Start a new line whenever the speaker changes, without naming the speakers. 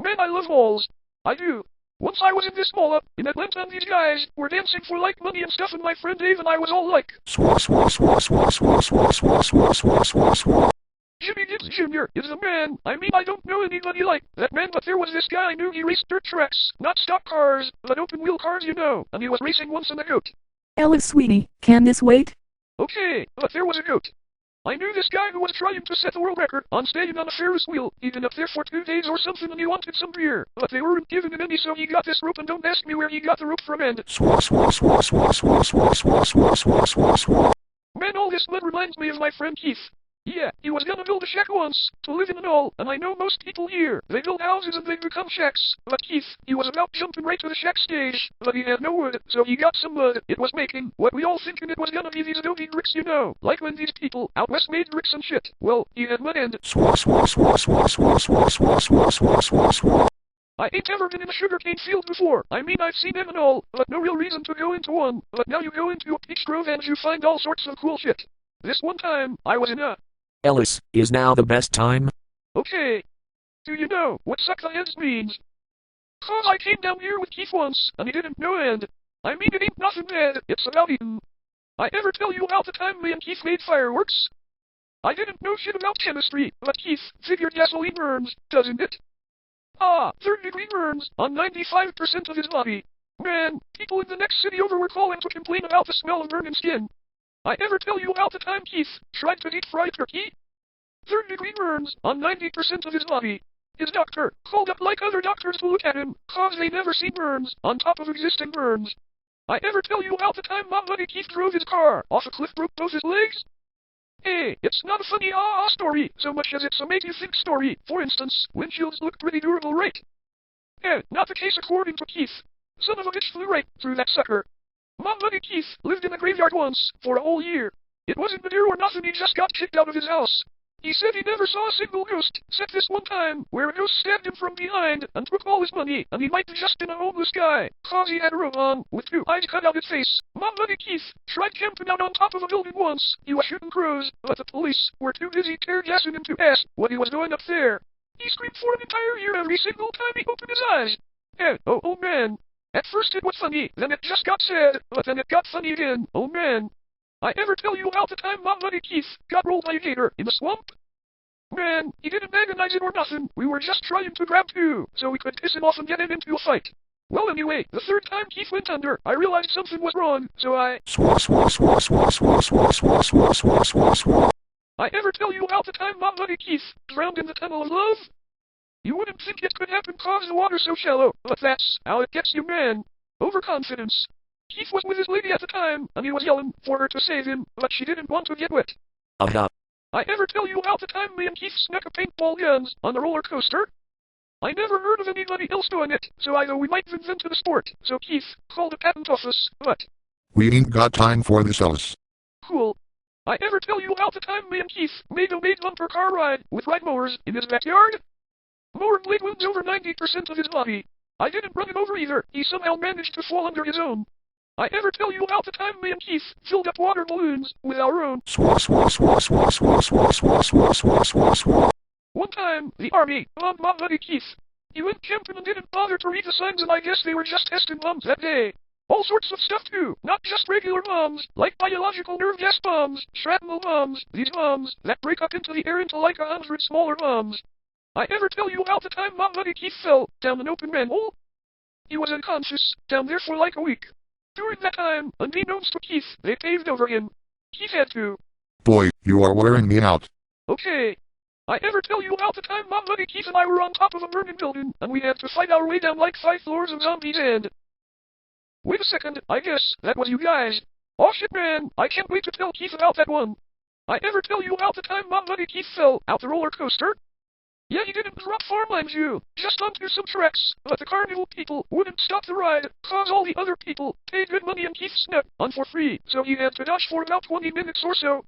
man, I love malls. I do. Once I was in this mall up in Atlanta and these guys were dancing for like money and stuff, and my friend Dave and I was all like,
Swah swah swah swah swah swah swah swah swah swah swah.
Jimmy Gibbs Jr. is a man. I mean, I don't know anybody like that man, but there was this guy I knew. He raced dirt tracks, not stock cars, but open wheel cars, you know, and he was racing once in a goat.
Ellis sweetie, can this wait?
Okay, but there was a goat. I knew this guy who was trying to set the world record on staying on a Ferris wheel. He'd been up there for 2 days or something, and he wanted some beer, but they weren't giving him any, so he got this rope, and don't ask me where he got the rope from. And
Swah swah swah swah swah swah swah swah swah swah swah.
Man, all this mud reminds me of my friend Keith. Yeah, he was gonna build a shack once, to live in and all, and I know most people here, they build houses and they become shacks, but Keith, he was about jumping right to the shack stage, but he had no wood, so he got some mud. It was making what we all thinking it was gonna be these adobe bricks, you know, like when these people out west made bricks and shit. Well, he had mud and
Swah swah swah swah swah swah swah swah swah swah swah.
I ain't ever been in a sugarcane field before. I mean, I've seen them and all, but no real reason to go into one. But now you go into a peach grove and you find all sorts of cool shit. This one time, I was in a...
Ellis, is now the best time?
Okay. Do you know what suck the ends means? 'Cause I came down here with Keith once, and he didn't know, and I mean, it ain't nothing bad, it's about eating. I ever tell you about the time me and Keith made fireworks? I didn't know shit about chemistry, but Keith figured gasoline burns, doesn't it? Ah, third-degree burns on 95% of his body. Man, people in the next city over were calling to complain about the smell of burning skin. I ever tell you about the time Keith tried to deep fry turkey? Third-degree burns on 90% of his body. His doctor called up like other doctors to look at him, 'cause they never seen burns on top of existing burns. I ever tell you about the time my buddy Keith drove his car off a cliff, broke both his legs? Hey, it's not a funny story so much as it's a make-you-think story. For instance, windshields look pretty durable, right? Not the case according to Keith. Son of a bitch flew right through that sucker. My buddy Keith lived in a graveyard once for a whole year. It wasn't the deer or nothing, he just got kicked out of his house. He said he never saw a single ghost, except this one time, where a ghost stabbed him from behind and took all his money, and he might have just been a homeless guy, 'cause he had a robe on, with 2 eyes cut out his face. My buddy Keith tried camping out on top of a building once. He was shooting crows, but the police were too busy tear-gassing him to ask what he was doing up there. He screamed for an entire year every single time he opened his eyes. Oh man. At first it was funny, then it just got sad, but then it got funny again. Oh man. I ever tell you about the time my buddy Keith got rolled by a gator in the swamp? Man, he didn't agonize it or nothing. We were just trying to grab 2, so we could piss him off and get him into a fight. Well, anyway, the 3rd time Keith went under, I realized something was wrong, so I...
Swah swah swah swah swah swah swah swah swah swah swah.
I ever tell you about the time my buddy Keith drowned in the tunnel of love? You wouldn't think it could happen 'cause the water's so shallow, but that's how it gets you, man. Overconfidence. Keith was with his lady at the time, and he was yelling for her to save him, but she didn't want to get wet. I ever tell you about the time me and Keith snuck a paintball guns on the roller coaster? I never heard of anybody else doing it, so I thought we might invent the sport, so Keith called the patent office, but...
We ain't got time for this, Ellis.
Cool. I ever tell you about the time me and Keith made a bumper car ride with ride mowers in his backyard? Mower blade wounds over 90% of his body. I didn't run him over either, he somehow managed to fall under his own. I ever tell you about the time me and Keith filled up water balloons with our own
Swah swah swah swah swah swah swah swah swah swah swah.
One time, the army bombed my buddy Keith. He went camping and didn't bother to read the signs, and I guess they were just testing bombs that day. All sorts of stuff too, not just regular bombs, like biological nerve gas bombs, shrapnel bombs, these bombs that break up into the air into like 100 smaller bombs. I ever tell you about the time my buddy Keith fell down an open manhole? He was unconscious, down there for like a week. During that time, unbeknownst to Keith, they paved over him. Keith had to.
Boy, you are wearing me out.
Okay. I ever tell you about the time my buddy Keith and I were on top of a burning building, and we had to fight our way down like 5 floors of zombies and... Wait a second, I guess that was you guys. Oh shit, man, I can't wait to tell Keith about that one. I ever tell you about the time my buddy Keith fell out the roller coaster? Yeah, he didn't drop far, mind you, just onto some tracks, but the carnival people wouldn't stop the ride, 'cause all the other people paid good money and Keith snuck on for free, so he had to dodge for about 20 minutes or so.